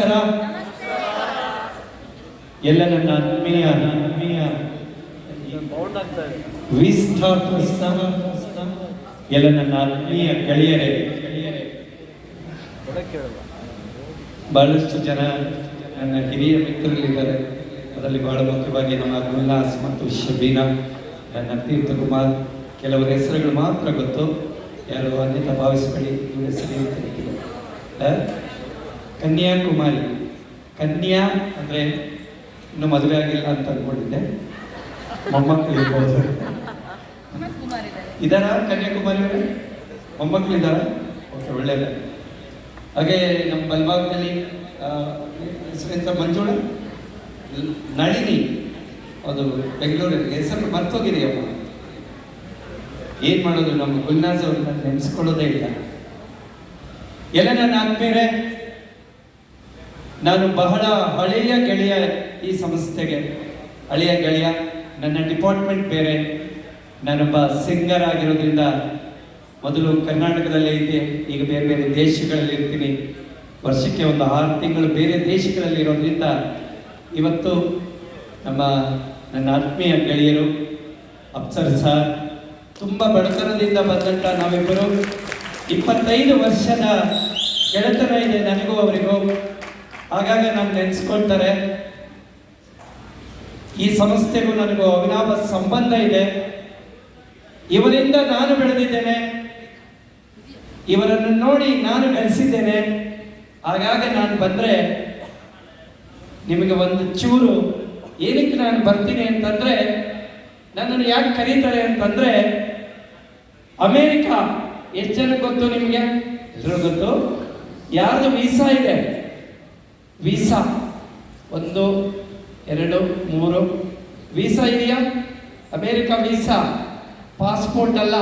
ನಮಸ್ಕಾರ. ಎಲ್ಲ ನನ್ನ ಆತ್ಮೀಯ ಎಲ್ಲ ನನ್ನ ಆತ್ಮೀಯ ಗೆಳೆಯರೇ, ಬಹಳಷ್ಟು ಜನ ನನ್ನ ಹಿರಿಯ ಮಿತ್ರರಿದ್ದಾರೆ. ಅದರಲ್ಲಿ ಬಹಳ ಮುಖ್ಯವಾಗಿ ನಮ್ಮ ಉಲ್ಲಾಸ್ ಮತ್ತು ಶಬೀನಾ, ನನ್ನ ತೀರ್ಥಕುಮಾರ್, ಕೆಲವರ ಹೆಸರುಗಳು ಮಾತ್ರ ಗೊತ್ತು, ಯಾರು ಅನ್ಯತಾ ಭಾವಿಸಬೇಡಿ. ಇವ್ರ ಹೆಸರು ಕನ್ಯಾಕುಮಾರಿ. ಕನ್ಯಾ ಅಂದರೆ ಇನ್ನೂ ಮದುವೆ ಆಗಿಲ್ಲ ಅಂತ ಅಂದ್ಕೊಂಡಿದ್ದೆ, ಮೊಮ್ಮಕ್ಕಳು ಇರ್ಬೋದು. ಇದಾರ ಕನ್ಯಾಕುಮಾರಿ ಅವರೇ? ಮೊಮ್ಮಕ್ಕಳು ಇದ್ದಾರ? ಓಕೆ, ಒಳ್ಳೆಯದ. ಹಾಗೆ ನಮ್ಮ ಬಲಭಾಗದಲ್ಲಿ ಹೆಸರೆಂತ ಮಂಜುಳ, ನಳಿನಿ, ಅದು ಬೆಂಗಳೂರಲ್ಲಿ. ಹೆಸರು ಮರ್ತೋಗಿದೆಯಮ್ಮ. ಏನು ಮಾಡೋದು, ನಮ್ಮ ಗುಲ್ನಾಜ್ ಅವ್ರನ್ನ ನೆನೆಸ್ಕೊಳ್ಳೋದೇ ಇಲ್ಲ. ಎಲ್ಲ ನನ್ನ ಆತ್ಮೀಯರೇ, ನಾನು ಬಹಳ ಹಳೆಯ ಗೆಳೆಯ ಈ ಸಂಸ್ಥೆಗೆ. ಹಳೆಯ ಗೆಳೆಯ, ನನ್ನ ಡಿಪಾರ್ಟ್ಮೆಂಟ್ ಬೇರೆ. ನಾನೊಬ್ಬ ಸಿಂಗರ್ ಆಗಿರೋದ್ರಿಂದ ಮೊದಲು ಕರ್ನಾಟಕದಲ್ಲೇ ಇದ್ದೆ, ಈಗ ಬೇರೆ ಬೇರೆ ದೇಶಗಳಲ್ಲಿ ಇರ್ತೀನಿ. ವರ್ಷಕ್ಕೆ ಒಂದು 6 ತಿಂಗಳು ಬೇರೆ ದೇಶಗಳಲ್ಲಿ ಇರೋದ್ರಿಂದ ಇವತ್ತು ನನ್ನ ಆತ್ಮೀಯ ಗೆಳೆಯರು ಅಫ್ಸರ್ ಸರ್, ತುಂಬ ಬಡತನದಿಂದ ಬಂದಂಥ ನಾವಿಬ್ಬರು 25 ವರ್ಷದ ಗೆಳೆತನ ಇದೆ ನನಗೂ ಅವರಿಗೂ. ಆಗಾಗ ನಾನು ನೆನೆಸ್ಕೊಳ್ತಾರೆ. ಈ ಸಂಸ್ಥೆಗೂ ನನಗೂ ಅವಿನಾಭ ಸಂಬಂಧ ಇದೆ. ಇವರಿಂದ ನಾನು ಬೆಳೆದಿದ್ದೇನೆ, ಇವರನ್ನು ನೋಡಿ ನಾನು ಗಳಿಸಿದ್ದೇನೆ. ಆಗಾಗ ನಾನು ಬಂದರೆ ನಿಮಗೆ ಒಂದು ಚೂರು ಏನಕ್ಕೆ ನಾನು ಬರ್ತೀನಿ ಅಂತಂದರೆ, ನನ್ನನ್ನು ಯಾಕೆ ಕರೀತಾರೆ ಅಂತಂದರೆ, ಅಮೇರಿಕಾ ಎಷ್ಟು ಜನ ಗೊತ್ತು ನಿಮಗೆ? ಗೊತ್ತು. ಯಾರ್ದು ವೀಸಾ ಇದೆ? ವೀಸಾ 1 2 3 ವೀಸಾ ಇದೆಯಾ? ಅಮೇರಿಕಾ ವೀಸಾ, ಪಾಸ್ಪೋರ್ಟ್ ಅಲ್ಲ,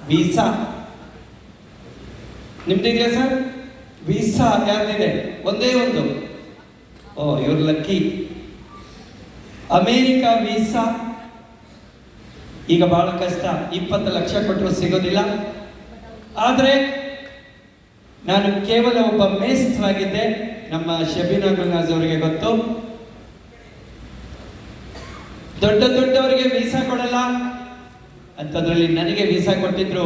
ವೀಸಾ. ನಿಮ್ದಿದೆಯಾ ಸರ್ ವೀಸಾ? ಯಾರ್ದಿದೆ? ಒಂದೇ ಒಂದು. ಓ, ಇವ್ರು ಲಕ್ಕಿ. ಅಮೇರಿಕಾ ವೀಸಾ ಈಗ ಬಹಳ ಕಷ್ಟ, 20 ಲಕ್ಷ ಕೊಟ್ಟರು ಸಿಗೋದಿಲ್ಲ. ಆದರೆ ನಾನು ಕೇವಲ ಒಬ್ಬ ಮೇಸ್ಟ್ರಾಗಿದ್ದೆ. ನಮ್ಮ ಶಬೀನಾ ಗುಲ್ನಾಜ್ ಅವರಿಗೆ ಗೊತ್ತು, ದೊಡ್ಡವರಿಗೆ ವೀಸಾ ಕೊಡಲ್ಲ ಅಂಥದ್ರಲ್ಲಿ ನನಗೆ ವೀಸಾ ಕೊಟ್ಟಿದ್ರು.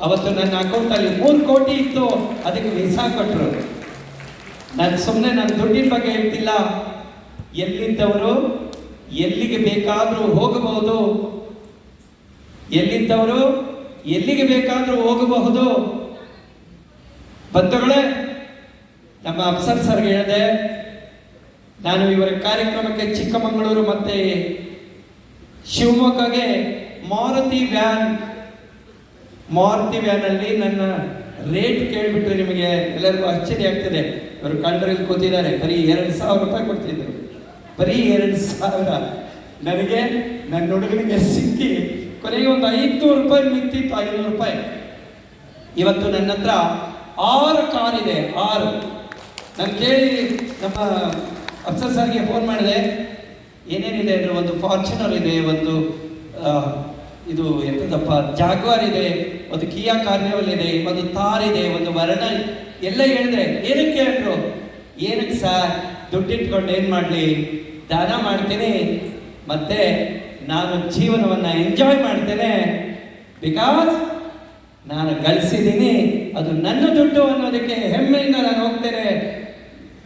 ಅವತ್ತು ನನ್ನ ಅಕೌಂಟಲ್ಲಿ 3 ಕೋಟಿ ಇತ್ತು, ಅದಕ್ಕೆ ವೀಸಾ ಕೊಟ್ಟರು. ನಾನು ದುಡ್ಡಿನ ಬಗ್ಗೆ ಹೇಳ್ತಿಲ್ಲ. ಎಲ್ಲಿದ್ದವರು ಎಲ್ಲಿಗೆ ಬೇಕಾದರೂ ಹೋಗಬಹುದು, ಎಲ್ಲಿದ್ದವರು ಎಲ್ಲಿಗೆ ಬೇಕಾದರೂ ಹೋಗಬಹುದು. ಬಂಧುಗಳೇ, ನಮ್ಮ ಅಫ್ಸರ್ ಸರ್ಗೆ ಹೇಳಿದೆ, ನಾನು ಇವರ ಕಾರ್ಯಕ್ರಮಕ್ಕೆ ಚಿಕ್ಕಮಗಳೂರು ಮತ್ತೆ ಶಿವಮೊಗ್ಗಗೆ ಮಾರುತಿ ವ್ಯಾನಲ್ಲಿ ನನ್ನ ರೇಟ್ ಕೇಳಿಬಿಟ್ರೆ ನಿಮಗೆ ಎಲ್ಲರಿಗೂ ಆಶ್ಚರ್ಯ ಆಗ್ತದೆ. ಇವರು ಕಂಡ್ರಲ್ಲಿ ಕೂತಿದ್ದಾರೆ, ಬರೀ 2,000 ರೂಪಾಯಿ ಕೊಡ್ತಿದ್ರು. ಬರೀ 2,000 ನನಗೆ ನನ್ನ ಹುಡುಗನಿಗೆ ಸಿಕ್ಕಿ ಕೊನೆಗೆ ಒಂದು 500 ರೂಪಾಯಿ ಮಿಕ್ತಿತ್ತು. 500 ರೂಪಾಯಿ. ಇವತ್ತು ನನ್ನ ಹತ್ರ 6 ಕಾರ್ ಇದೆ. 6. ನಾನು ಕೇಳಿ ನಮ್ಮ ಅಫ್ಸರ್ ಸರ್ಗೆ ಫೋನ್ ಮಾಡಿದೆ, ಏನೇನಿದೆ ಅಂದರೆ ಒಂದು ಫಾರ್ಚುನರ್ ಇದೆ, ಒಂದು ಇದು ಎಂಥದಪ್ಪ ಜಾಗ್ವಾರ್ ಇದೆ, ಒಂದು ಕಿಯಾ ಕಾರ್ನಿವಲ್ ಇದೆ, ಒಂದು ಥಾರ್ ಇದೆ, ಒಂದು ವರ್ಣ, ಎಲ್ಲ ಹೇಳಿದ್ರೆ. ಏನಕ್ಕೆ ಹೇಳಿದ್ರು? ಏನಕ್ಕೆ ಸರ್, ದುಡ್ಡಿಟ್ಕೊಂಡು ಏನು ಮಾಡಲಿ, ದಾನ ಮಾಡ್ತೀನಿ, ಮತ್ತೆ ನಾನು ಜೀವನವನ್ನು ಎಂಜಾಯ್ ಮಾಡ್ತೇನೆ. ಬಿಕಾಸ್ ನಾನು ಗಳಿಸಿದ್ದೀನಿ, ಅದು ನನ್ನ ದುಡ್ಡು ಅನ್ನೋದಕ್ಕೆ ಹೆಮ್ಮೆಯಿಂದ ನಾನು ಹೋಗ್ತೇನೆ.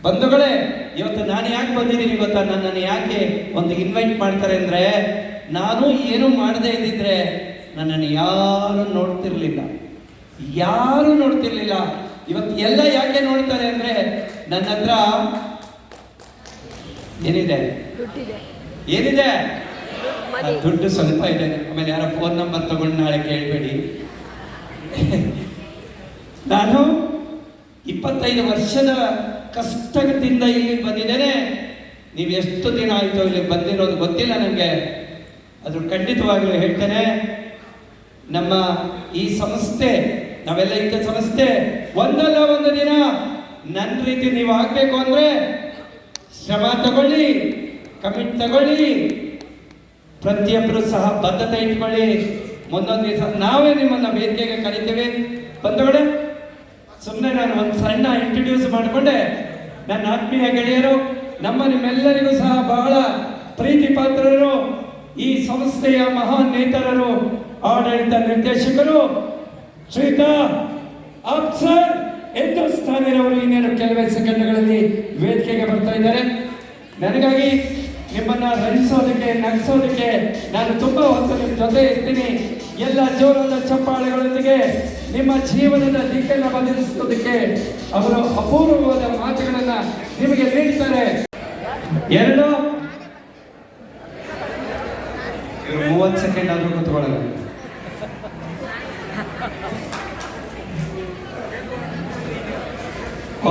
ಬಂಧುಗಳೇ, ಇವತ್ತು ನಾನು ಯಾಕೆ ಬಂದಿದ್ದೀನಿ ಗೊತ್ತಾ? ನನ್ನನ್ನು ಯಾಕೆ ಒಂದು ಇನ್ವೈಟ್ ಮಾಡ್ತಾರೆ ಅಂದರೆ, ನಾನು ಏನು ಮಾಡದೇ ಇದ್ದಿದ್ರೆ ನನ್ನನ್ನು ಯಾರು ನೋಡ್ತಿರ್ಲಿಲ್ಲ. ಇವತ್ತು ಎಲ್ಲ ಯಾಕೆ ನೋಡ್ತಾರೆ ಅಂದರೆ, ನನ್ನ ಹತ್ರ ಏನಿದೆ? ದುಡ್ಡು ಸ್ವಲ್ಪ ಇದೆ. ಆಮೇಲೆ ಯಾರ ಫೋನ್ ನಂಬರ್ ತಗೊಂಡು ನಾಳೆ ಕೇಳಬೇಡಿ. ನಾನು 25 ವರ್ಷದ ಕಷ್ಟದಿಂದ ಇಲ್ಲಿ ಬಂದಿದ್ದೇನೆ. ನೀವು ಎಷ್ಟು ದಿನ ಆಯಿತು ಇಲ್ಲಿ ಬಂದಿರೋದು ಗೊತ್ತಿಲ್ಲ ನನಗೆ. ಅದು ಖಂಡಿತವಾಗಲೂ ಹೇಳ್ತೇನೆ, ನಮ್ಮ ಈ ಸಂಸ್ಥೆ, ನಾವೆಲ್ಲ ಇದ್ದ ಸಂಸ್ಥೆ ಒಂದಲ್ಲ ಒಂದು ದಿನ ನನ್ನ ರೀತಿ ನೀವು ಆಗಬೇಕು ಅಂದರೆ ಶ್ರಮ ತಗೊಳ್ಳಿ, ಕಮಿಟ್ ತಗೊಳ್ಳಿ, ಪ್ರತಿಯೊಬ್ಬರು ಸಹ ಬದ್ಧತೆ ಇಟ್ಕೊಳ್ಳಿ. ಮುಂದೊಂದು ದಿವಸ ನಾವೇ ನಿಮ್ಮನ್ನು ವೇದಿಕೆಗೆ ಕರಿತೇವೆ. ಬಂಧುಗಳೇ, ಸುಮ್ಮನೆ ನಾನು ಒಂದು ಸಣ್ಣ ಇಂಟ್ರೊಡ್ಯೂಸ್ ಮಾಡಿಕೊಂಡೆ. ನನ್ನ ಆತ್ಮೀಯ ಗೆಳೆಯರು, ನಿಮ್ಮೆಲ್ಲರಿಗೂ ಸಹ ಬಹಳ ಪ್ರೀತಿ ಪಾತ್ರರು, ಈ ಸಂಸ್ಥೆಯ ಮಹಾನ್ ನೇತರರು, ಆಡಳಿತ ನಿರ್ದೇಶಕರು ಶ್ರೀಯುತ ಅಫ್ಸರ್ ಹಿಂದೂಸ್ತಾನಿರವರು ಇನ್ನೇನು ಕೆಲವೇ ಸೆಕೆಂಡ್ಗಳಲ್ಲಿ ವೇದಿಕೆಗೆ ಬರ್ತಾ ಇದ್ದಾರೆ. ನನಗಾಗಿ ನಿಮ್ಮನ್ನ ರಂಜಿಸೋದಕ್ಕೆ, ನಗಿಸೋದಕ್ಕೆ ನಾನು ತುಂಬಾ ಹೊತ್ತು ನಿಮ್ಮ ಜೊತೆ ಇರ್ತೀನಿ. ಎಲ್ಲ ಜೋರಾದ ಚಪ್ಪಾಳೆಗಳೊಂದಿಗೆ ನಿಮ್ಮ ಜೀವನದ ದಿಕ್ಕನ್ನು ಬದಲಿಸೋದಕ್ಕೆ ಅವರು ಅಪೂರ್ವವಾದ ಮಾತುಗಳನ್ನ ನಿಮಗೆ ನೀಡ್ತಾರೆ. 30 ಸೆಕೆಂಡ್ ಆದ್ರೂ ಕೂತ್ಕೊಳ್ಳಲ್ಲ.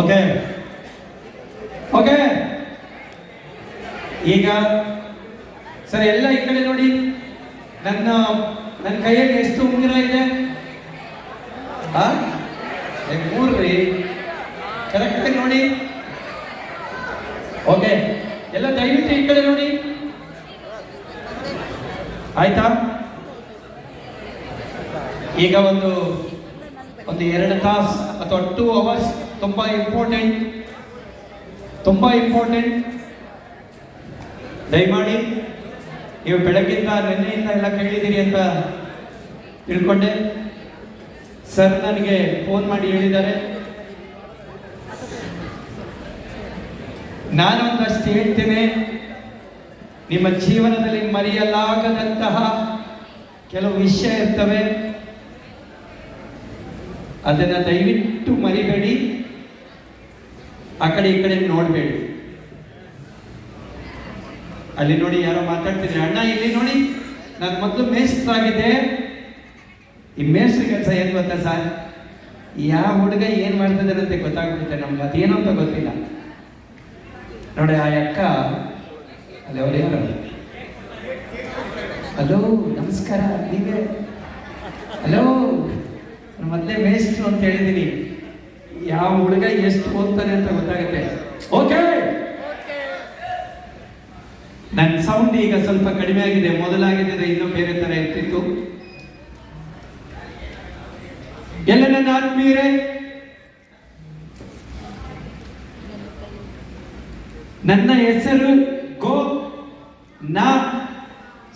ಓಕೆ ಓಕೆ, ಈಗ ಸರ್ ಎಲ್ಲ ಈ ಕಡೆ ನೋಡಿ. ನನ್ನ ಕೈಯಲ್ಲಿ ಎಷ್ಟು ಉಂಗುರ ಇದೆ? 3 ರೀ, ಕರೆಕ್ಟಾಗಿ ನೋಡಿ. ಓಕೆ, ಎಲ್ಲ ದಯವಿಟ್ಟು ಈ ಕಡೆ ನೋಡಿ, ಆಯ್ತಾ? ಈಗ ಒಂದು 2 ತಾಸು ಅಥವಾ 2 ಅವರ್ಸ್ ತುಂಬಾ ಇಂಪಾರ್ಟೆಂಟ್. ದಯಮಾಡಿ ನೀವು ಬೆಳಗ್ಗಿಂದ ನೆನ್ನೆಯಿಂದ ಎಲ್ಲ ಕೇಳಿದ್ದೀರಿ ಅಂತ ತಿಳ್ಕೊಂಡೆ. ಸರ್ ನನಗೆ ಫೋನ್ ಮಾಡಿ ಹೇಳಿದ್ದಾರೆ, ನಾನೊಂದಷ್ಟು ಹೇಳ್ತೇನೆ. ನಿಮ್ಮ ಜೀವನದಲ್ಲಿ ಮರೆಯಲಾಗದಂತಹ ಕೆಲವು ವಿಷಯ ಇರ್ತವೆ, ಅದನ್ನ ದಯವಿಟ್ಟು ಮರಿಬೇಡಿ, ಆ ಕಡೆ ಈ ಕಡೆ ನೋಡಬೇಡಿ. ಅಲ್ಲಿ ನೋಡಿ ಯಾರೋ ಮಾತಾಡ್ತಿದ್ರೆ, ಅಣ್ಣ ಇಲ್ಲಿ ನೋಡಿ, ನಾನು ಮೊದಲು ಮೇಸ್ಟ್ರಾಗಿದ್ದೆ. ಈ ಮೇಸ್ಟ್ರ ಕೆಲಸ ಏನ್ ಗೊತ್ತಾ ಸರ್, ಯಾವ ಹುಡುಗ ಏನ್ ಮಾಡ್ತಿದ್ದಾರಂತೆ ಗೊತ್ತಾಗ್ಬಿಡುತ್ತೆ ನಮ್ಗೆ, ಅದೇನೋ ಅಂತ ಗೊತ್ತಿಲ್ಲ. ನೋಡಿ ಆ ಅಕ್ಕ ಅಲ್ಲಿ ಅವ್ರು ಯಾರು, ಹಲೋ ನಮಸ್ಕಾರ, ನೀವೇ? ಹಲೋ, ಮೊದಲೇ ಮೇಸ್ಟ್ರು ಅಂತ ಹೇಳಿದ್ದೀನಿ. ಯಾವ ಹುಡುಗ ಎಷ್ಟು ಓದ್ತಾನೆ ಅಂತ ಗೊತ್ತಾಗುತ್ತೆ. ಓಕೆ, ನನ್ನ ಸೌಂಡ್ ಈಗ ಸ್ವಲ್ಪ ಕಡಿಮೆ ಆಗಿದೆ, ಮೊದಲಾಗಿದ್ದರೆ ಇನ್ನೂ ಬೇರೆ ತರ ಇರ್ತಿತ್ತು. ಎಲ್ಲ ನನ್ನ ಆತ್ಮೀಯರೇ, ನನ್ನ ಹೆಸರು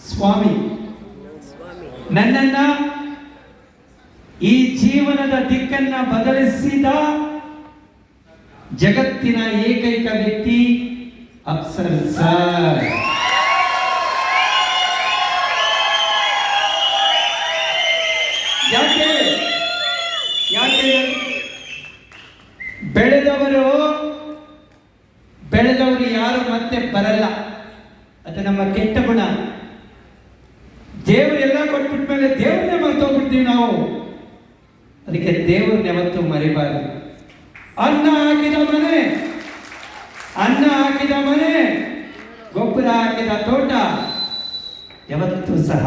ಸ್ವಾಮಿ. ನನ್ನನ್ನ ಈ ಜೀವನದ ದಿಕ್ಕನ್ನ ಬದಲಿಸಿದ ಜಗತ್ತಿನ ಏಕೈಕ ವ್ಯಕ್ತಿ ಅಫ್ಸರ್ ಸರ್. ಯಾಕೆ ಬೆಳೆದವರು ಯಾರು ಮತ್ತೆ ಬರಲ್ಲ, ಅದು ನಮ್ಮ ಕೆಟ್ಟ ಗುಣ. ದೇವರು ಎಲ್ಲ ಕೊಟ್ಬಿಟ್ಟ ಮೇಲೆ ದೇವ್ರನ್ನೇ ಮರ್ತೋಗ್ಬಿಡ್ತೀವಿ ನಾವು. ಅದಕ್ಕೆ ದೇವ್ರನ್ನ ಯಾವತ್ತೂ ಮರಿಬಾರದು. ಅನ್ನ ಹಾಕಿದ ಮನೆ, ಗೊಬ್ಬರ ಹಾಕಿದ ತೋಟ ಯಾವತ್ತೂ ಸಹ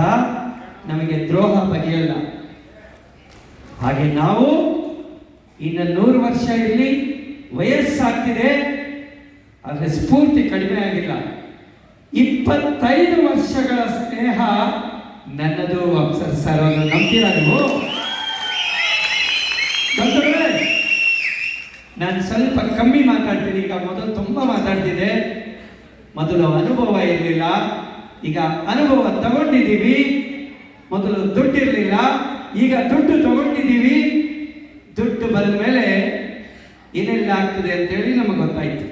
ನಮಗೆ ದ್ರೋಹ ಬಗೆಯಲ್ಲ. ಹಾಗೆ ನಾವು ಇನ್ನು 100 ವರ್ಷ ಇರಲಿ, ವಯಸ್ಸಾಗ್ತಿದೆ, ಆದರೆ ಸ್ಫೂರ್ತಿ ಕಡಿಮೆ ಆಗಿಲ್ಲ. 25 ವರ್ಷಗಳ ಸ್ನೇಹ ನನ್ನದು ಅಫ್ಸರ್ ಸರ್. ಅವರು ನಂಬ್ತೀರಾ ನೀವು? ನಾನು ಸ್ವಲ್ಪ ಕಮ್ಮಿ ಮಾತಾಡ್ತೀನಿ ಈಗ. ಮೊದಲು ತುಂಬಾ ಮಾತಾಡ್ತಿದ್ದೆ, ಮೊದಲು ಅನುಭವ ಇರಲಿಲ್ಲ, ಈಗ ಅನುಭವ ತಗೊಂಡಿದ್ದೀವಿ. ಮೊದಲು ದುಡ್ಡು ಇರಲಿಲ್ಲ, ಈಗ ದುಡ್ಡು ತಗೊಂಡಿದ್ದೀವಿ. ದುಡ್ಡು ಬಂದ ಮೇಲೆ ಏನೆಲ್ಲ ಆಗ್ತದೆ ಅಂತೇಳಿ ನಮಗೆ ಗೊತ್ತಾಯ್ತು.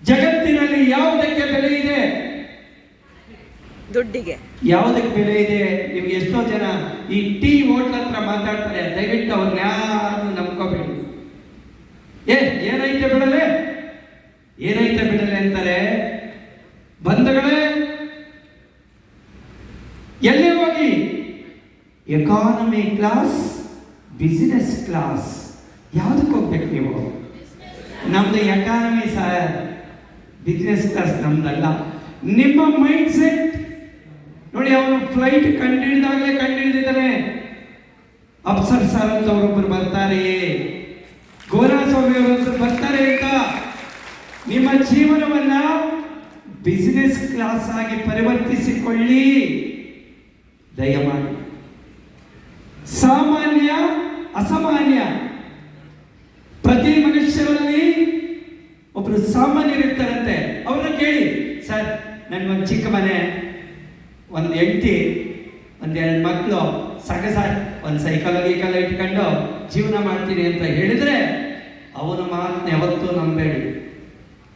ಜಗತ್ತಿನಲ್ಲಿ ಯಾವುದಕ್ಕೆ ಬೆಲೆ ಇದೆ? ದುಡ್ಡಿಗೆ. ಯಾವುದಕ್ಕೆ ಬೆಲೆ ಇದೆ? ನಿಮ್ಗೆ ಎಷ್ಟೋ ಜನ ಈ ಟೀ ಹೋಟ್ಲ್ ಹತ್ರ ಮಾತಾಡ್ತಾರೆ, ದಯವಿಟ್ಟು ಅವ್ರನ್ನ ಯಾರು ನಂಬ್ಕೋಬೇಡಿ. ಏನೈತೆ ಬಿಡಲೆ ಅಂತಾರೆ. ಬಂಧುಗಳೇ, ಎಲ್ಲಿ ಹೋಗಿ ಎಕಾನಮಿ ಕ್ಲಾಸ್, ಬಿಸಿನೆಸ್ ಕ್ಲಾಸ್, ಯಾವುದಕ್ಕೆ ಹೋಗ್ಬೇಕು ನೀವು? ನಮ್ದು ಎಕಾನಮಿ ಸರ್, ಬಿಸಿನೆಸ್ ಕ್ಲಾಸ್ ನಮ್ದಲ್ಲ. ನಿಮ್ಮ ಮೈಂಡ್ ಸೆಟ್ ನೋಡಿ. ಅವನು ಫ್ಲೈಟ್ ಕಂಡುಹಿಡಿದಿದ್ದಾನೆ. ಅಫ್ಸರ್ ಸರ್ ಅಂತ ಅವರೊಬ್ಬರು ಬರ್ತಾರೆ, ಗೋರಾಸ್ವಾಮಿ ಅವರೊಬ್ಬರು ಬರ್ತಾರೆ ಅಂತ ನಿಮ್ಮ ಜೀವನವನ್ನ ಬಿಸಿನೆಸ್ ಕ್ಲಾಸ್ ಆಗಿ ಪರಿವರ್ತಿಸಿಕೊಳ್ಳಿ ದಯಮಾಡಿ. ಸಾಮಾನ್ಯ ಅಸಾಮಾನ್ಯ, ಪ್ರತಿ ಮನುಷ್ಯರಲ್ಲಿ ಒಬ್ರು ಸಾಮಾನ್ಯರು ಇರ್ತಾರಂತೆ, ಅವ್ರನ್ನ ಕೇಳಿ, ಸರ್ ನನ್ಗೊಂದು ಚಿಕ್ಕ ಮನೆ, ಒಂದು ಹೆಂಡತಿ, ಒಂದೆರಡು ಮಕ್ಕಳು, ಸಾಕು ಸರ್, ಒಂದು ಸೈಕಲ್ ಇಟ್ಕೊಂಡು ಜೀವನ ಮಾಡ್ತೀನಿ ಅಂತ ಹೇಳಿದ್ರೆ ಅವನ ಮಾತನ್ನ ಯಾವತ್ತೂ ನಂಬೇಡಿ.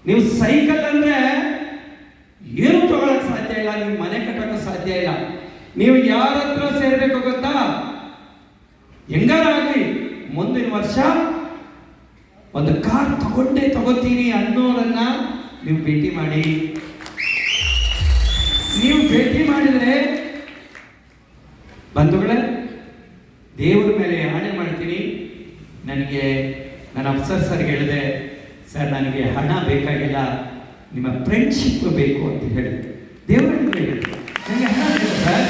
ನೀವು ಸೈಕಲ್ ಅಂದ್ರೆ ಏನು ತಗೊಳಕ್ ಸಾಧ್ಯ ಇಲ್ಲ, ನೀವು ಮನೆ ಕಟ್ಟೋಕೆ ಸಾಧ್ಯ ಇಲ್ಲ. ನೀವು ಯಾರ ಹತ್ರ ಸೇರ್ಬೇಕು ಗೊತ್ತಾ? ಹೆಂಗಾರಾಗ್ಲಿ ಮುಂದಿನ ವರ್ಷ ಒಂದು ಕಾರ್ ತಗೋತೀನಿ ಅನ್ನೋರನ್ನ ನೀವು ಭೇಟಿ ಮಾಡಿ. ನೀವು ಭೇಟಿ ಮಾಡಿದ್ರೆ ಬಂಧುಗಳೇ, ದೇವರ ಮೇಲೆ ಆಣೆ ಮಾಡ್ತೀನಿ, ನನಗೆ ನನ್ನ ಅಫ್ಸರ್ ಸರ್ಗೆ ಹೇಳಿದೆ, ಸರ್ ನನಗೆ ಹಣ ಬೇಕಾಗಿಲ್ಲ, ನಿಮ್ಮ ಫ್ರೆಂಡ್ಶಿಪ್ ಬೇಕು ಅಂತ ಹೇಳಿದೆ. ದೇವರ ಹೇಳಿದೆ, ನನಗೆ ಹಣ ಬೇಡ ಸರ್,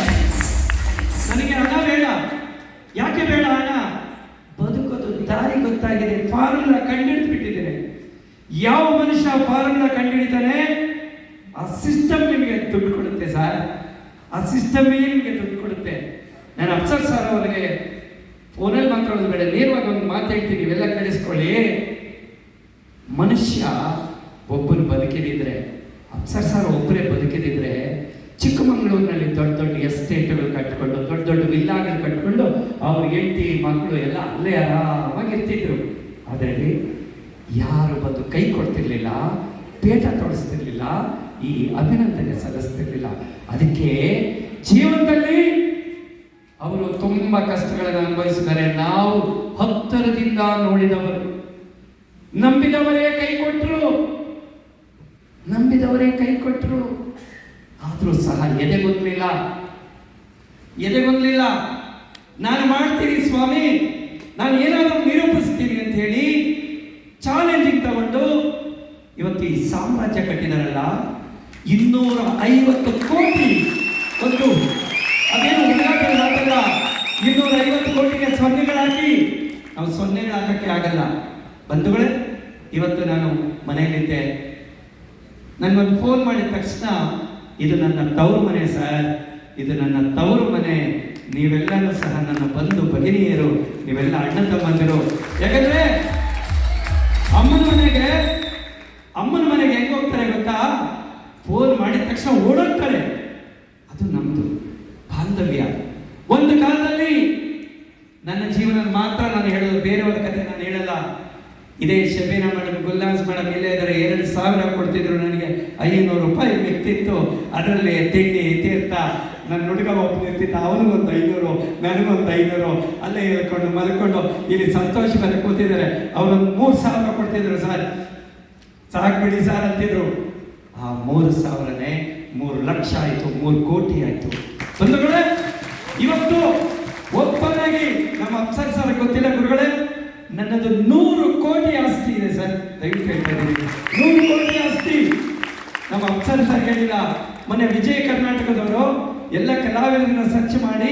ನನಗೆ ಹಣ ಬೇಡ. ಯಾಕೆ ಬೇಡ ಹಣ? ಬದುಕೋದು ದಾರಿ ಗೊತ್ತಾಗಿದೆ, ಫಾರ್ಮುಲಾ ಕಂಡುಹಿಡಿದು ಬಿಟ್ಟಿದ್ದೇನೆ. ಯಾವ ಮನುಷ್ಯ ಫಾರ್ಮುಲಾ ಕಂಡುಹಿಡಿತಾನೆ ಆ ಸಿಸ್ಟಮ್ ನಿಮಗೆ ದುಡ್ಡು ಕೊಡುತ್ತೆ ಸರ್, ಆ ಸಿಸ್ಟಮೇ ನಿಮಗೆ ದುಡ್ಡು ಕೊಡುತ್ತೆ. ನಾನು ಅಫ್ಸರ್ ಸರ್ ಅವರಿಗೆ ಫೋನಲ್ಲಿ ಮಾತಾಡೋದು ಬೇಡ, ನೇರವಾಗಿ ಒಂದು ಮಾತಾಡ್ತೀನಿ, ನೀವೆಲ್ಲ ಕೇಳಿಸ್ಕೊಳ್ಳಿ. ಮನುಷ್ಯ ಒಬ್ಬರು ಬದುಕಿದಿದ್ರೆ, ಅಫ್ಸರ್ ಸರ್ ಒಬ್ಬರೇ ಬದುಕಿದಿದ್ರೆ ಚಿಕ್ಕಮಗಳೂರಿನಲ್ಲಿ ದೊಡ್ಡ ದೊಡ್ಡ ಎಸ್ಟೇಟ್ಗಳು ಕಟ್ಕೊಂಡು, ದೊಡ್ಡ ದೊಡ್ಡ ವಿಲ್ಲಾಗಳು ಕಟ್ಕೊಂಡು ಅವ್ರ ಹೆಂಡತಿ ಮಕ್ಕಳು ಎಲ್ಲ ಅಲ್ಲೇ ಆರಾಮಾಗಿರ್ತಿದ್ರು. ಆದರೆ ಯಾರು ಬಂದು ಕೈ ಕೊಡ್ತಿರ್ಲಿಲ್ಲ, ಪೇಟ ತೊಡಸ್ತಿರ್ಲಿಲ್ಲ, ಈ ಅಭಿನಂದನೆ ಸಲ್ಲಿಸ್ತಿರ್ಲಿಲ್ಲ. ಅದಕ್ಕೆ ಜೀವನದಲ್ಲಿ ಅವರು ತುಂಬಾ ಕಷ್ಟಗಳನ್ನು ಅನುಭವಿಸಿದ್ದಾರೆ. ನಾವು ಹತ್ತರದಿಂದ ನೋಡಿದವರು, ನಂಬಿದವರೇ ಕೈ ಕೊಟ್ಟರು, ಆದರೂ ಸಹ ಎದೆಗೊತ್ತಲಿಲ್ಲ. ನಾನು ಮಾಡ್ತೀನಿ ಸ್ವಾಮಿ, ನಾನು ಏನಾದರೂ ನಿರೂಪಿಸ್ತೀನಿ ಅಂತ ಹೇಳಿ ಚಾಲೆಂಜಿಂಗ್ ತಗೊಂಡು ಇವತ್ತು ಈ ಸಾಮ್ರಾಜ್ಯ ಕಟ್ಟಿದಾರಲ್ಲ, 250 ಕೋಟಿ ಒಂದು ಅದೇನು ಉದ್ಘಾಟನೆ ಮಾತಲ್ಲ, 250 ಕೋಟಿಗೆ ಸೊನ್ನೆಗಳಾಕಿ, ನಾವು ಸೊನ್ನೆಗಳು ಹಾಕಕ್ಕೆ ಆಗಲ್ಲ. ಬಂಧುಗಳೇ, ಇವತ್ತು ನಾನು ಮನೆಯಲ್ಲಿದ್ದೆ, ನನಗೊಂದು ಫೋನ್ ಮಾಡಿದ ತಕ್ಷಣ, ಇದು ನನ್ನ ತವರು ಮನೆ ಸರ್, ಇದು ನನ್ನ ತವರು ಮನೆ, ನೀವೆಲ್ಲರೂ ಸಹ ನನ್ನ ಬಂಧು ಭಗಿನಿಯರು, ನೀವೆಲ್ಲ ಅಣ್ಣ ತಮ್ಮಂದಿರು. ಯಾಕಂದ್ರೆ ಅಮ್ಮನ ಮನೆಗೆ ಹೆಂಗ್ ಹೋಗ್ತಾರೆ ಗೊತ್ತಾ? ಫೋನ್ ಮಾಡಿದ ತಕ್ಷಣ ಓಡೋಗ್ತಾರೆ. ಅದು ನಮ್ದು ಬಾಂಧವ್ಯ. ಒಂದು ಕಾಲದಲ್ಲಿ ನನ್ನ ಜೀವನ ಮಾತ್ರ ನಾನು ಹೇಳೋದು, ಬೇರೆಯವರ ಕತೆ ನಾನು ಹೇಳಲ್ಲ. ಇದೇ ಶಬೀನಾ ಮೇಡಮ್, ಗುಲ್ನಾಸ್ ಮೇಡಮ್ ಇಲ್ಲೇ ಇದ್ದಾರೆ, 2,000 ಕೊಡ್ತಿದ್ರು ನನಗೆ, 500 ರೂಪಾಯಿ ಮಿಕ್ತಿತ್ತು. ಅದರಲ್ಲಿ ತಿಂಡಿ ತೀರ್ಥ, ನನ್ನ ಹುಡುಗ ಒಬ್ಬ ಇರ್ತಿತ್ತು, ಅವನಿಗೊಂದು 500, ನನಗೊಂದು 500, ಅಲ್ಲೇ ಹೇಳ್ಕೊಂಡು ಮಲ್ಕೊಂಡು ಇಲ್ಲಿ ಸಂತೋಷ ಮೇಲೆ ಕೂತಿದ್ದಾರೆ. ಅವರೊಂದು 3,000 ಕೊಡ್ತಿದ್ರು. ಸರ್ ಸಾಕ್ಬಿಡಿ ಸರ್ ಅಂತಿದ್ರು. ಆ 3,000ನೇ 3 ಲಕ್ಷ ಆಯಿತು, 3 ಕೋಟಿ ಆಯಿತು. ಬಂಧುಗಳೇ, ಇವತ್ತು ಒಪ್ಪನಾಗಿ ನಮ್ಮ ಅಫ್ಸರ್ ಸರ್ ಗೊತ್ತಿಲ್ಲ ಗುರುಗಳೇ, ನನ್ನದು 100 ಕೋಟಿ ಆಸ್ತಿ ಇದೆ ಸರ್. ದಯವಿಟ್ಟು ಹೇಳ್ತಾ ಇದ್ದೀನಿ, 100 ಕೋಟಿ ಆಸ್ತಿ. ನಮ್ಮ ಅಫ್ಸರ್ ಸರ್ ಹೇಳಿಲ್ಲ, ಮೊನ್ನೆ ವಿಜಯ ಕರ್ನಾಟಕದವರು ಎಲ್ಲ ಕಲಾವಿದರನ್ನ ಸರ್ಚ್ ಮಾಡಿ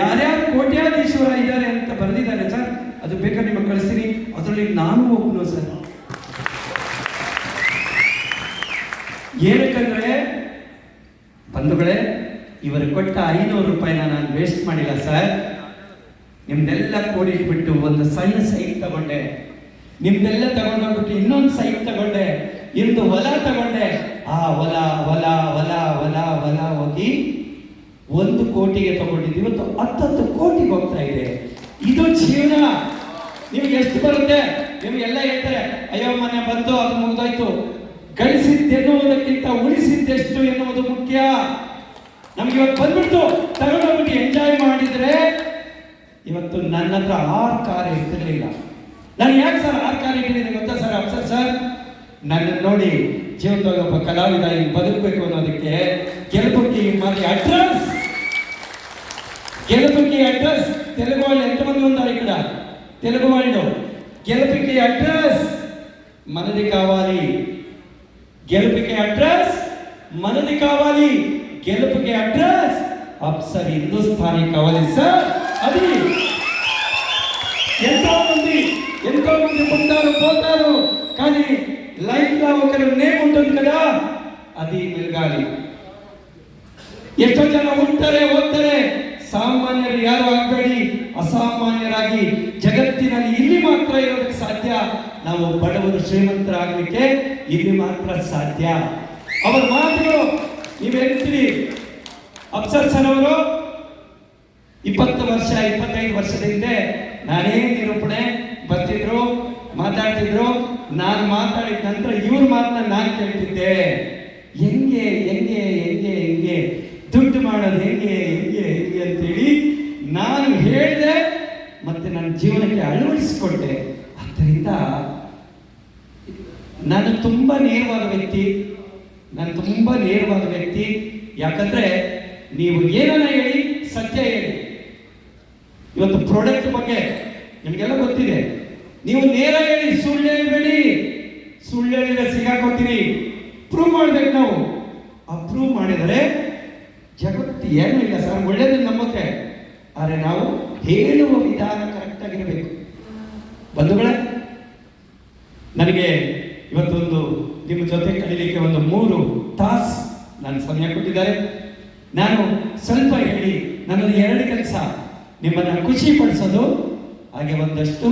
ಯಾರ್ಯಾರು ಕೋಟ್ಯಾಧೀಶ್ವರ ಇದ್ದಾರೆ ಅಂತ ಬರೆದಿದ್ದಾರೆ ಸರ್. ಅದು ಬೇಕಾದ್ರೆ ನಿಮಗೆ ಕಳಿಸ್ತೀನಿ, ಅದರಲ್ಲಿ ನಾನು ಒಬ್ಬನು ಸರ್. ಏನಕ್ಕಂದ್ರೆ ಬಂಧುಗಳೇ, ಇವರು ಕೊಟ್ಟ 500 ರೂಪಾಯಿನ ನಾನು ವೇಸ್ಟ್ ಮಾಡಿಲ್ಲ ಸರ್. ನಿಮ್ದೆಲ್ಲ ಕೂಡಿಟ್ಬಿಟ್ಟು ಒಂದು ಸಣ್ಣ ಸೈಟ್ ತಗೊಂಡೆ, ನಿಮ್ದೆಲ್ಲ ತಗೊಂಡೋಗ್ಬಿಟ್ಟು ಇನ್ನೊಂದು ಸೈಟ್ ತಗೊಂಡೆ, ಇಂದು ಹೊಲ ತಗೊಂಡೆ. ಆ ಹೊಲ ಹೋಗಿ 1 ಕೋಟಿಗೆ ತಗೊಂಡಿದ್ದು ಇವತ್ತು 10 ಕೋಟಿಗೆ ಹೋಗ್ತಾ ಇದೆ. ಇದು ಜೀವನ. ನಿಮ್ಗೆ ಎಷ್ಟು ಬರುತ್ತೆ? ನಿಮ್ಗೆಲ್ಲ ಹೇಳ್ತಾರೆ, ಅಯ್ಯೋ ಮನೆ ಬಂತು, ಅದು ಮುಗ್ದೋಯ್ತು. ಗಳಿಸಿದ್ದೆನ್ನುವುದಕ್ಕಿಂತ ಉಳಿಸಿದ್ದೆಷ್ಟು ಎನ್ನುವುದು ಮುಖ್ಯ. ನಮ್ಗೆ ಇವತ್ತು ಬಂದ್ಬಿಟ್ಟು ತಗೊಂಡೋಗ್ಬಿಟ್ಟು ಎಂಜಾಯ್ ಮಾಡಿದ್ರೆ, ಇವತ್ತು ನನ್ನ ಹತ್ರ 6 ಕಾರ್ ಇರ್ತಿರ್ಲಿಲ್ಲ. ನಾನು ಯಾಕೆ ಸರ್ 6 ಕಾರ್ ಇಟ್ಟಿದ್ದೀನಿ ಗೊತ್ತಾ ಸರ್? ಅಫ್ಸರ್ ಸರ್ ನನ್ನ ನೋಡಿ ಜೀವನದಾಗ ಒಬ್ಬ ಕಲಾವಿದ ಈಗ ಬದುಕಬೇಕು ಅನ್ನೋದಕ್ಕೆ ಗೆಲುಬುಕ್ಕಿ ಅಡ್ರೆಸ್ తెలుగు వాళ్ళు ఎంతమంది ఉన్నారు ఇక్కడ? తెలుగు వాళ్ళు గెలుపుకి అడ్రస్ మనది కావాలి, గెలుపుకి అడ్రస్ మనది కావాలి, గెలుపుకి అడ్రస్ అఫ్సర్ హిందుస్థానీ కావాలి సార్. అది ఎంతో మంది పుట్టారు పోతారు, కానీ లైఫ్ లో ఒకరి నేమ్ ఉంటుంది కదా, అది మెలగాలి. ಎಷ್ಟೋ ಜನ ಹೋಗ್ತಾರೆ ಸಾಮಾನ್ಯರು ಯಾರು ಆಗಬೇಡಿ, ಅಸಾಮಾನ್ಯರಾಗಿ ಜಗತ್ತಿನಲ್ಲಿ ಇಲ್ಲಿ ಮಾತ್ರ ಇರೋದಕ್ಕೆ ಸಾಧ್ಯ. ನಾವು ಬಡವರು ಶ್ರೀಮಂತರಾಗಲಿಕ್ಕೆ ಇಲ್ಲಿ ಮಾತ್ರ ಸಾಧ್ಯ. ಅವರ ಮಾತುಗಳು ನೀವು ಹೇಳ್ತೀರಿ. ಅಫ್ಸರ್ ಸರ್ ಅವರು 20 ವರ್ಷ 25 ವರ್ಷದ ಹಿಂದೆ ನಾನೇ ನಿರೂಪಣೆ ಬರ್ತಿದ್ರು, ಮಾತಾಡ್ತಿದ್ರು. ನಾನು ಮಾತಾಡಿದ ನಂತರ ಇವ್ರ ಮಾತನ್ನ ನಾನು ಕೇಳ್ತಿದ್ದೆ. ಹೆಂಗೆ ಹೆಂಗೆ ಹೆಂಗೆ ಹೆಂಗೆ ದುಡ್ಡು ಮಾಡೋದು ಹೆಂಗೆ ಹೆಂಗೆ ಹೆಂಗೆ ಅಂತೇಳಿ ನಾನು ಹೇಳಿದೆ, ಮತ್ತೆ ನನ್ನ ಜೀವನಕ್ಕೆ ಅಳವಡಿಸಿಕೊಟ್ಟೆ. ಆದ್ದರಿಂದ ನಾನು ತುಂಬಾ ನೇರವಾದ ವ್ಯಕ್ತಿ. ಯಾಕಂದ್ರೆ ನೀವು ಏನನ್ನ ಹೇಳಿ ಸತ್ಯ ಹೇಳಿ. ಇವತ್ತು ಪ್ರಾಡಕ್ಟ್ ಬಗ್ಗೆ ನಿಮಗೆಲ್ಲ ಗೊತ್ತಿದೆ. ನೀವು ನೇರ ಹೇಳಿ, ಸುಳ್ಳು ಹೇಳಬೇಡಿ. ಸುಳ್ಳು ಹೇಳಿದ್ರೆ ಸಿಗಾಕೋತೀರಿ. ಪ್ರೂವ್ ಮಾಡ್ಬೇಕು ನಾವು. ಆ ಪ್ರೂವ್ ಮಾಡಿದರೆ ಜಗತ್ತು ಏನೂ ಇಲ್ಲ ಸರ್, ಒಳ್ಳೇದನ್ನ ನಂಬುತ್ತೆ. ಆದರೆ ನಾವು ಹೇಳುವ ವಿಧಾನ ಕರೆಕ್ಟ್ ಆಗಿರಬೇಕು. ಬಂಧುಗಳೇ, ನನಗೆ ಇವತ್ತೊಂದು ನಿಮ್ಮ ಜೊತೆ ಕಳೀಲಿಕ್ಕೆ ಒಂದು 3 ತಾಸು ನಾನು ಸಮಯ ಕೊಟ್ಟಿದ್ದಾರೆ. ನಾನು ಸ್ವಲ್ಪ ಹೇಳಿ ನನ್ನದು 2 ಕೆಲಸ, ನಿಮ್ಮನ್ನು ಖುಷಿ ಪಡಿಸೋದು, ಹಾಗೆ ಒಂದಷ್ಟು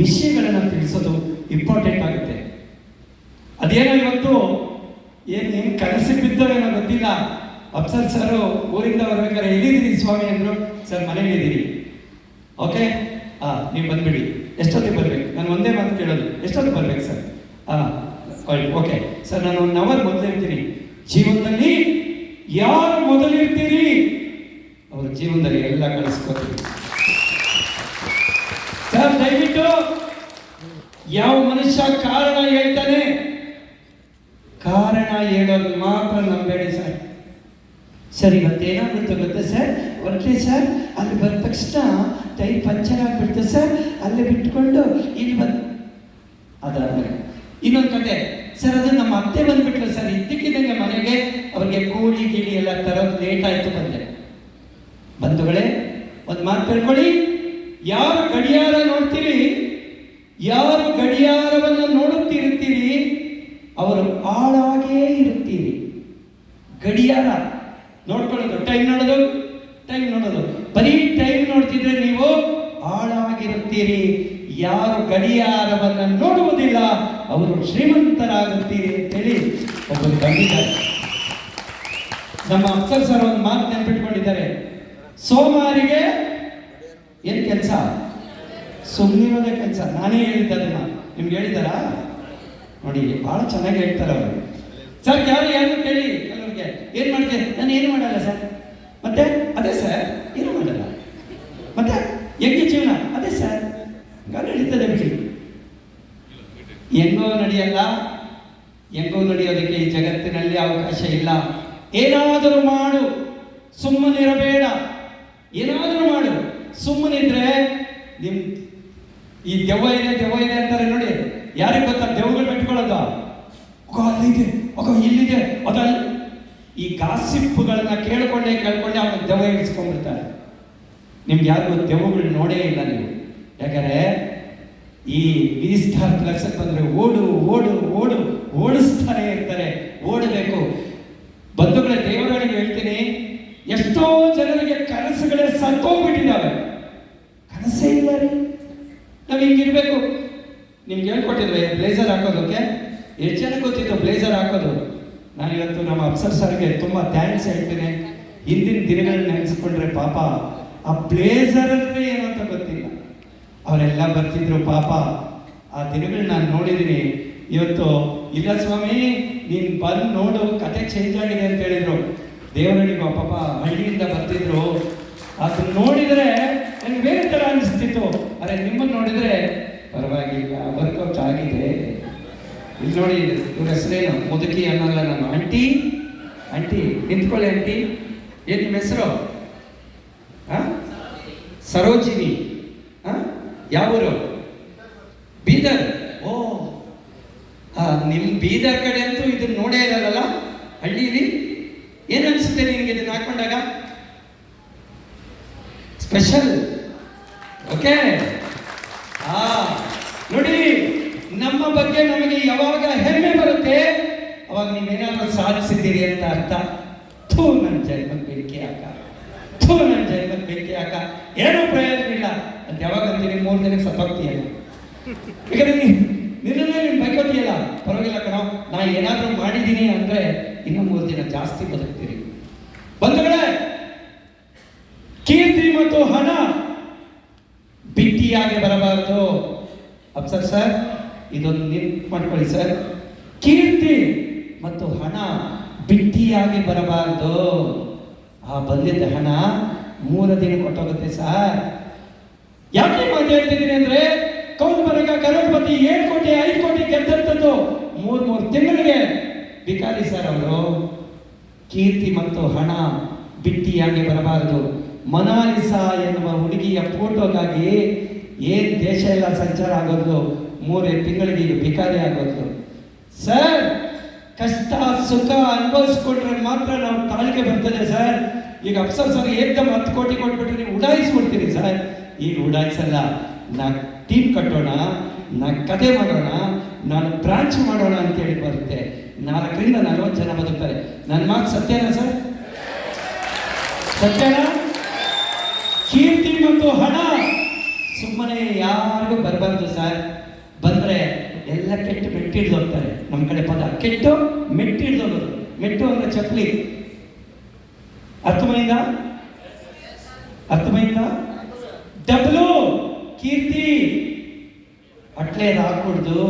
ವಿಷಯಗಳನ್ನು ತಿಳಿಸೋದು ಇಂಪಾರ್ಟೆಂಟ್ ಆಗುತ್ತೆ. ಅದೇನೋ ಇವತ್ತು ಏನು ಕನಸಿಗೆ ಬಿದ್ದವೇನೋ ಗೊತ್ತಿಲ್ಲ. ಅಫ್ಸರ್ ಸರ್ ಊರಿಂದ ಬರ್ಬೇಕಾದ್ರೆ ಎಲ್ಲಿದ್ದೀರಿ ಸ್ವಾಮಿ ಅಂದ್ರು. ಸರ್ ಮನೆಯಲ್ಲಿದ್ದೀರಿ. ಓಕೆ, ನೀವು ಬಂದ್ಬಿಡಿ. ಎಷ್ಟೊತ್ತಿಗೆ ಬರ್ಬೇಕು? ನಾನು ಒಂದೇ ಮಾತು ಕೇಳೋದು, ಎಷ್ಟೊತ್ತಿಗೆ ಬರ್ಬೇಕು ಸರ್? ಓಕೆ ಸರ್, ನಾನು 1 ಅವರ್ ಮೊದಲಿರ್ತೀನಿ. ಜೀವನದಲ್ಲಿ ಯಾರು ಮೊದಲಿರ್ತೀರಿ ಅವ್ರ ಜೀವನದಲ್ಲಿ ಎಲ್ಲ ಕಳಿಸ್ಕೊತೀರಿ ಸರ್. ದಯವಿಟ್ಟು ಯಾವ ಮನುಷ್ಯ ಕಾರಣ ಹೇಳ್ತಾನೆ, ಕಾರಣ ಹೇಳೋದು ಮಾತ್ರ ನಂಬೇಡಿ ಸರ್. ಸರ್ ಇವತ್ತೇನಾಗ್ಬಿಡ್ತು ಗೊತ್ತಾ ಸರ್, ಹೊರಟೆ ಸರ್, ಅಲ್ಲಿ ಬಂದ ತಕ್ಷಣ ಟೈರ್ ಪಂಚರ್ ಆಗ್ಬಿಡ್ತು ಸರ್, ಅಲ್ಲೇ ಬಿಟ್ಕೊಂಡು ಇಲ್ಲಿ ಅದಾದ್ಮೇಲೆ ಇನ್ನೊಂದು ಕತೆ ಸರ್, ಅದು ನಮ್ಮ ಅತ್ತೆ ಬಂದ್ಬಿಟ್ಲು ಸರ್, ಇದ್ದಕ್ಕಿದ್ದಂಗೆ ಮನೆಗೆ ಅವ್ರಿಗೆ ಕೂಲಿ ಗೀಳಿ ಎಲ್ಲ ತರೋದು ಲೇಟ್ ಆಯ್ತು ಬಂದೆ. ಬಂಧುಗಳೇ, ಒಂದು ಮಾತು ತಿಳ್ಕೊಳ್ಳಿ. ಯಾರು ಗಡಿಯಾರ ನೋಡ್ತೀರಿ, ಯಾರು ಗಡಿಯಾರವನ್ನು ನೋಡುತ್ತಿರುತ್ತೀರಿ, ಅವರು ಆಳಾಗೇ ಇರುತ್ತೀರಿ. ಗಡಿಯಾರ ನೋಡ್ಕೊಳ್ಳೋದು, ಟೈಮ್ ನೋಡೋದು, ಬರೀ ಟೈಮ್ ನೋಡ್ತಿದ್ರೆ ನೀವು ಆಳಾಗಿರುತ್ತೀರಿ. ಯಾರು ಗಡಿಯಾರವನ್ನು ನೋಡುವುದಿಲ್ಲ ಅವರು ಶ್ರೀಮಂತರಾಗುತ್ತೀರಿ ಅಂತೇಳಿ ಒಬ್ಬರು ಬಂದಿದ್ದಾರೆ. ನಮ್ಮ ಅಫ್ಸರ್ ಸರ್ ಒಂದು ಮಾತು ನೆನಪಿಟ್ಕೊಂಡಿದ್ದಾರೆ. ಸೋಮಾರಿಗೆ ಏನ್ ಕೆಲಸ? ಸುಮ್ಮನಿರೋದೇ ಕೆಲಸ. ನಾನೇ ಹೇಳಿದ್ದದನ್ನ ನಿಮ್ಗೆ ಹೇಳಿದಾರ ನೋಡಿ, ಬಹಳ ಚೆನ್ನಾಗಿ ಹೇಳ್ತಾರೆ ಅವರು. ಸರ್ ಯಾರು ಕೇಳಿ ಕೆಲವ್ರಿಗೆ, ಏನ್ ಮಾಡ್ತೇನೆ? ನಾನು ಏನು ಮಾಡಲ್ಲ ಸರ್. ಮತ್ತೆ ಅದೇ ಸರ್, ಏನು ಮಾಡಲ್ಲ. ಮತ್ತೆ ಹೆಂಗೆ ಜೀವನ? ಅದೇ ಸರ್, ಗಾಳಿ ನಡೀತದೆ ಬಿಡಿ. ಹೆಂಗೋ ನಡೆಯೋದಕ್ಕೆ ಈ ಜಗತ್ತಿನಲ್ಲಿ ಅವಕಾಶ ಇಲ್ಲ. ಏನಾದರೂ ಮಾಡು, ಸುಮ್ಮನಿರಬೇಡ. ಏನಾದರೂ ಮಾಡು, ಸುಮ್ಮನಿದ್ರೆ ನಿಮ್ ಈ ದೆವ್ವ ಇದೆ ಅಂತಾರೆ ನೋಡಿ. ಯಾರಿಗೆ ಗೊತ್ತಾ ದೆವ್ವಗಳು ಬಿಟ್ಕೊಳ್ಳೋದು? ಅಲ್ಲಿದೆ, ಇಲ್ಲಿದೆ, ಅದಲ್ಲ. ಈ ಗಾಸಿಪ್ಪುಗಳನ್ನ ಕೇಳ್ಕೊಂಡೇ ಅವ್ನ ದೆವ್ವ ಇಳಿಸ್ಕೊಂಡ್ಬಿಡ್ತಾರೆ. ನಿಮ್ಗೆ ಯಾರಿಗೂ ದೆವ್ವಗಳು ನೋಡೇ ಇಲ್ಲ ನೀವು. ಯಾಕಂದ್ರೆ ಈ V-Star Plus ಬಂದ್ರೆ ಓಡಿಸ್ತಾನೆ ಇರ್ತಾರೆ. ಓಡಬೇಕು. ಬಂಧುಗಳೇ, ದೇವರಿಗೆ ಹೇಳ್ತೀನಿ, ಎಷ್ಟೋ ಜನರಿಗೆ ಕನಸುಗಳೇ ಸತ್ತೋಗ್ಬಿಟ್ಟಿದ್ದಾವೆ. ಕನಸೇ ಇಲ್ಲ ರೀ. ನಾವು ಹಿಂಗಿರ್ಬೇಕು. ನಿಮ್ಗೆ ಹೇಳ್ಕೊಟ್ಟಿದ್ವಿ ಬ್ಲೇಸರ್ ಹಾಕೋದಕ್ಕೆ. ಎಷ್ಟು ಜನ ಗೊತ್ತಿತ್ತು ಬ್ಲೇಸರ್ ಹಾಕೋದು? ನಾನಿವತ್ತು ನಮ್ಮ ಅಫ್ಸರ್ ಸರ್ಗೆ ತುಂಬಾ ಥ್ಯಾಂಕ್ಸ್ ಹೇಳ್ತೀನಿ. ಹಿಂದಿನ ದಿನಗಳನ್ನ ನೆನೆಸ್ಕೊಂಡ್ರೆ ಪಾಪ ಆ ಬ್ಲೇಸರ್ ಅಂದ್ರೆ ಏನಂತ ಗೊತ್ತಿಲ್ಲ. ಅವರೆಲ್ಲ ಬರ್ತಿದ್ರು ಪಾಪ. ಆ ದಿನಗಳನ್ನ ನಾನು ನೋಡಿದ್ದೀನಿ. ಇವತ್ತು ಇಲ್ಲ ಸ್ವಾಮಿ, ನೀನ್ ಬಂದು ನೋಡು, ಕತೆ ಚೇಂಜ್ ಆಗಿದೆ ಅಂತ ಹೇಳಿದ್ರು. ದೇವರಡಿಗೂ ಪಾಪ ಹಳ್ಳಿಯಿಂದ ಬರ್ತಿದ್ರು. ಅದನ್ನ ನೋಡಿದ್ರೆ ನನಗೆ ಬೇರೆ ತರ ಅನಿಸ್ತಿತ್ತು. ಅರೆ ನಿಮ್ಮನ್ನು ನೋಡಿದ್ರೆ ಪರವಾಗಿಲ್ಲ, ವರ್ಕೌಟ್ ಆಗಿದೆ. ಇಲ್ಲಿ ನೋಡಿ, ಇವ್ರ ಹೆಸರೇನು? ಮುದುಕಿ ಅನ್ನಲ್ಲ ನಾನು. ಆಂಟಿ ನಿಂತ್ಕೊಳ್ಳಿ ಆಂಟಿ. ಏನ್ ನಿಮ್ಮ ಹೆಸರು? ಸರೋಜಿನಿ. ಯಾವೂರು? ಬೀದರ್. ಓ, ನಿಮ್ ಬೀದರ್ ಕಡೆ ಅಂತೂ ಇದನ್ನ ನೋಡೇ ಇರಲ್ಲ ಹಳ್ಳಿಲಿ. ಏನ್ ಅನ್ಸುತ್ತೆ ನಿನಗೆ ಇದನ್ನ ಹಾಕೊಂಡಾಗ? ಸ್ಪೆಷಲ್. ಓಕೆ. ನೋಡಿ, ನಮ್ಮ ಬಗ್ಗೆ ನಮಗೆ ಯಾವಾಗ ಹೆಮ್ಮೆ ಬರುತ್ತೆ ಅವಾಗ ನೀವೇನಾದ್ರೂ ಸಾಧಿಸಿದ್ದೀರಿ ಅಂತ ಅರ್ಥ. ನನ್ನ ಜನ್ಮಕ್ಕೆ ಬೆಂಕಿ ಹಾಕ, ಏನೂ ಪ್ರಯೋಜನ ಇಲ್ಲ ಅಂತ ಯಾವಾಗ ಅಂತೀನಿ. 3 ದಿನಕ್ಕೆ ಸತ್ತೋಗ್ತೀಯ. ಯಾಕಂದ್ರೆ ನಿನ್ನನ್ನೇ ನೀನು ಬೈಕೋತೀಯಲ್ಲ, ಪರವಾಗಿಲ್ಲ ಕಣೋ, ನಾ ಏನಾದರೂ ಮಾಡಿದ್ದೀನಿ ಅಂದರೆ ಇನ್ನೂ 3 ದಿನ ಜಾಸ್ತಿ ಬದುಕ್ತೀರಿ. ಬಂಧುಗಳೇ, ಕೀರ್ತಿ ಮತ್ತು ಹಣ ಬಿಟ್ಟಿಯಾಗಿ ಬರಬಾರದು. ಅಪ್ಸರ್ ಸರ್, ಇದೊಂದು ನೆನಪು ಮಾಡ್ಕೊಳ್ಳಿ ಸರ್, ಕೀರ್ತಿ ಮತ್ತು ಹಣ ಬಿಟ್ಟಿಯಾಗಿ ಬರಬಾರದು. ಆ ಬಂದಿದ್ದ ಹಣ 3 ದಿನ ಕೊಟ್ಟೋಗುತ್ತೆ ಸರ್. ಯಾಕೆ ಮಾತು ಹೇಳ್ತಿದ್ದೀನಿ ಅಂದ್ರೆ, ಕೌನ್ ಬರಗ ಕರೋಡ್ಪತಿ 7 ಕೋಟಿ 5 ಕೋಟಿ ಗೆದ್ದಂಥದ್ದು 3 ತಿಂಗಳಿಗೆ ಬಿಕಾರಿ ಸರ್ ಅವರು. ಕೀರ್ತಿ ಮತ್ತು ಹಣ ಬಿಟ್ಟಿಯಾಗಿ ಬರಬಾರದು. ಮೊನಾಲಿಸಾ ಎನ್ನುವ ಹುಡುಗಿಯ ಫೋಟೋಗಾಗಿ ಏನ್ ದೇಶ ಎಲ್ಲ ಸಂಚಾರ ಆಗೋದು, 3 ತಿಂಗಳಿಗೆ ಈಗ ಬಿಕಾರಿ ಆಗೋದು. ಸರ್, ಕಷ್ಟ ಸುಖ ಅನುಭವಿಸ್ಕೊಂಡ್ರೆ ಮಾತ್ರ ನಾವು ತಾಳಿಗೆ ಬರ್ತದೆ ಸರ್. ಈಗ ಅಪ್ಸರ್ ಸರ್ ಏಕದಮ್ 10 ಕೋಟಿ ಕೊಟ್ಬಿಟ್ರೆ ನೀವು ಉಡಾಯಿಸ್ಬಿಡ್ತೀರಿ ಸರ್. ಈಗ ಉಡಾಯಿಸಲ್ಲ. ನಾ ಟೀಮ್ ಕಟ್ಟೋಣ, ನಾ ಕತೆ ಮಾಡೋಣ, ನಾನು ಬ್ರಾಂಚ್ ಮಾಡೋಣ ಅಂತೇಳಿ ಬರುತ್ತೆ. 4 ರಿಂದ 40 ಜನ ಬದುಕ್ತಾರೆ. ನನ್ನ ಮಾತು ಸತ್ಯನಾ ಸರ್? ಸತ್ಯನಾ? ಕೀರ್ತಿ ಮತ್ತು ಹಣ ಸುಮ್ಮನೆ ಯಾರಿಗೂ ಬರಬಾರ್ದು ಸರ್. ಬಂದ್ರೆ ಎಲ್ಲ ಕೆಟ್ಟು ಮೆಟ್ಟಿಡ್ದು ಹೋಗ್ತಾರೆ. ನಮ್ಮ ಕಡೆ ಪದ ಕೆಟ್ಟು ಮೆಟ್ಟಿಡ್ದು ಹೋಗೋದು. ಮೆಟ್ಟು ಅಂದ್ರೆ ಚಪ್ಪಲಿ. ಅರ್ಥಮೈಂದ? ಡಬ್ಲು ಕೀರ್ತಿ ಅಟ್ಲೇ ಹಾಕೊಡ್ದು.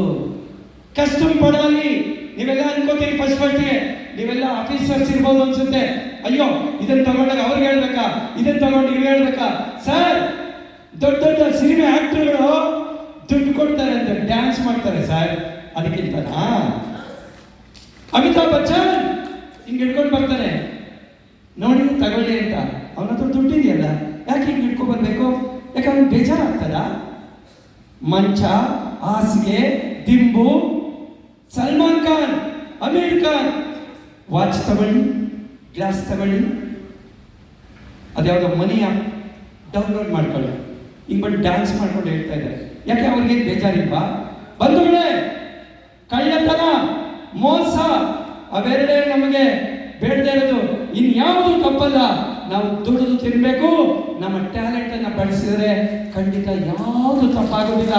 ಕಸ್ಟಮ್ ಪಡಾಲಿ. ನೀವೆಲ್ಲ ಅನ್ಕೋತೀರಿ ಫಸ್ಟ್ಗೆ, ನೀವೆಲ್ಲ ಆಫೀಸರ್ಸ್ ಇರ್ಬೋದು ಅನ್ಸುತ್ತೆ. ಅಯ್ಯೋ, ಇದನ್ನ ತಗೊಂಡಾಗ ಅವ್ರಿಗೆ ಹೇಳ್ಬೇಕಾ, ಇದನ್ನ ತಗೊಂಡು ಇವ್ರು ಹೇಳ್ಬೇಕಾ? ಸರ್, ದೊಡ್ಡ ದೊಡ್ಡ ಸಿನಿಮಾ ಆಕ್ಟರ್ಗಳು ದುಡ್ಡು ಕೊಡ್ತಾರೆ ಅಂತ ಡ್ಯಾನ್ಸ್ ಮಾಡ್ತಾರೆ ಸರ್. ಅದಕ್ಕಿಂತನಾ ಅಮಿತಾಬ್ ಬಚ್ಚನ್ ಹಿಂಗೆ ಹಿಡ್ಕೊಂಡು ಬರ್ತಾನೆ, ನೋಡಿ ತಗೊಳ್ಳಿ ಅಂತ. ಅವನ ಹತ್ರ ದುಡ್ಡಿದೆಯಲ್ಲ, ಯಾಕೆ ಹಿಂಗೆ ಹಿಡ್ಕೊಂಡು ಬರ್ಬೇಕು? ಯಾಕೆ ಅವ್ನಿಗೆ ಬೇಜಾರಾಗ್ತದ? ಮಂಚ, ಹಾಸಿಗೆ, ದಿಂಬು. ಸಲ್ಮಾನ್ ಖಾನ್, ಅಮೀರ್ ಖಾನ್ ವಾಚ್ ತಗೊಳ್ಳಿ, ಗ್ಲಾಸ್ ತಗೊಳ್ಳಿ, ಅದ್ಯಾವುದೋ ಮನಿ ಡೌನ್ಲೋಡ್ ಮಾಡ್ಕೊಳ್ಳಿ, ಹಿಂಗೆ ಬಂದು ಡ್ಯಾನ್ಸ್ ಮಾಡ್ಕೊಂಡು ಹೇಳ್ತಾ ಇದ್ದಾರೆ. ಯಾಕೆ ಅವ್ರಿಗೆ ಬೇಜಾರಿಲ್ವಾ? ಬಂಧುಗಳೇ, ಕಳ್ಳತನ, ಮೋಸ ಅವೆರಡೇ ನಮಗೆ ಬೇಡದೇ ಇರೋದು. ಇನ್ಯಾವುದು ತಪ್ಪಲ್ಲ. ನಾವು ದುಡಿದು ತಿನ್ಬೇಕು. ನಮ್ಮ ಟ್ಯಾಲೆಂಟ್ ಅನ್ನ ಬಳಸಿದ್ರೆ ಖಂಡಿತ ಯಾವುದು ತಪ್ಪಾಗೋದಿಲ್ಲ.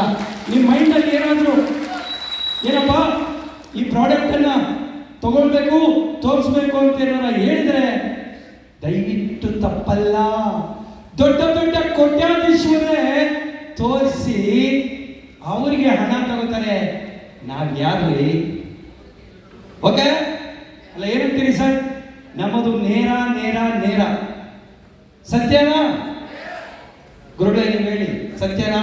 ನಿಮ್ಮ ಮೈಂಡಲ್ಲಿ ಏನಾದ್ರು ಏನಪ್ಪ ಈ ಪ್ರಾಡಕ್ಟ್ ಅನ್ನ ತಗೊಳ್ಬೇಕು, ತೋರಿಸ್ಬೇಕು ಅಂತ ಏನಾರ ಹೇಳಿದ್ರೆ ದಯವಿಟ್ಟು ತಪ್ಪಲ್ಲ. ದೊಡ್ಡ ದೊಡ್ಡ ಕೋಟ್ಯಾಧೀಶ್ವರೇ ತೋರಿಸಿ ಅವರಿಗೆ ಹಣ ತಗೋತಾರೆ. ನಾವ್ ಯಾರ್ರಿ? ಓಕೆ ಅಲ್ಲ, ಏನಂತೀರಿ ಸರ್? ನಮ್ಮದು ನೇರ ನೇರ ನೇರ. ಸತ್ಯನಾ ಗುರುಗಳೇ? ನೀವು ಹೇಳಿ, ಸತ್ಯನಾ?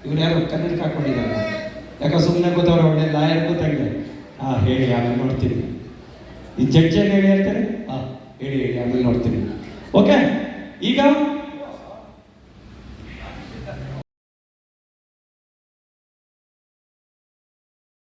ಇವ್ರು ಯಾರು ಕನ್ನಡಕ್ಕೆ ಹಾಕೊಂಡಿದ್ದಾರೆ? ಯಾಕೆ ಸುಮ್ಮನೆ ಗೊತ್ತವ್ರ? ಒಳ್ಳೆ ಲಾಯರ್ ಗೊತ್ತಾಗಿದೆ. ಹೇಳಿ, ಆಮೇಲೆ ನೋಡ್ತೀನಿ. ಈ ಜಡ್ಜ್ ಏನು ಹೇಳಿ ಹೇಳ್ತಾರೆ? ಹೇಳಿ ಆಮೇಲೆ ನೋಡ್ತೀನಿ. ಓಕೆ, ಈಗ